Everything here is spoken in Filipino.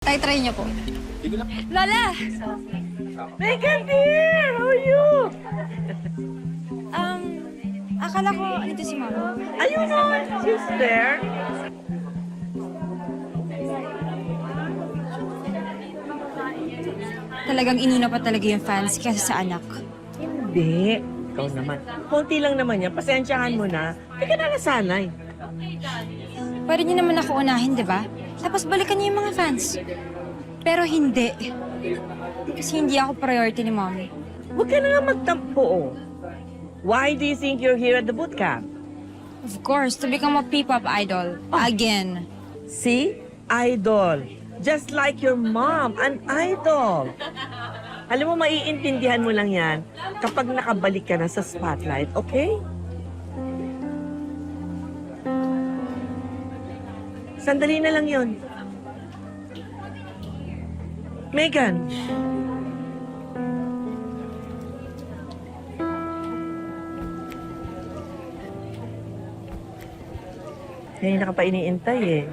Try niyo po. Lola! Megan dear! How are you? Akala ko nandito si Mama. Ayun o! She's there. Talagang inuna pa talaga yung fans kaysa sa anak. Hindi. Ikaw naman. Konti lang naman yan. Pasensyahan mo na. Hindi ka na nasanay. Pwede niyo naman ako unahin, di ba? Tapos balikan niyo yung mga fans. Pero hindi. Kasi hindi ako priority ni Mommy. Huwag ka na nga magtampo. Oh. Why do you think you're here at the boot camp? Of course, to become a P-pop idol. Again. See? Idol. Just like your mom, an idol. Alam mo, maiintindihan mo lang yan kapag nakabalik ka na sa spotlight, okay? Sandali na lang yun. Megan. Ngayon na ka pa iniintay eh.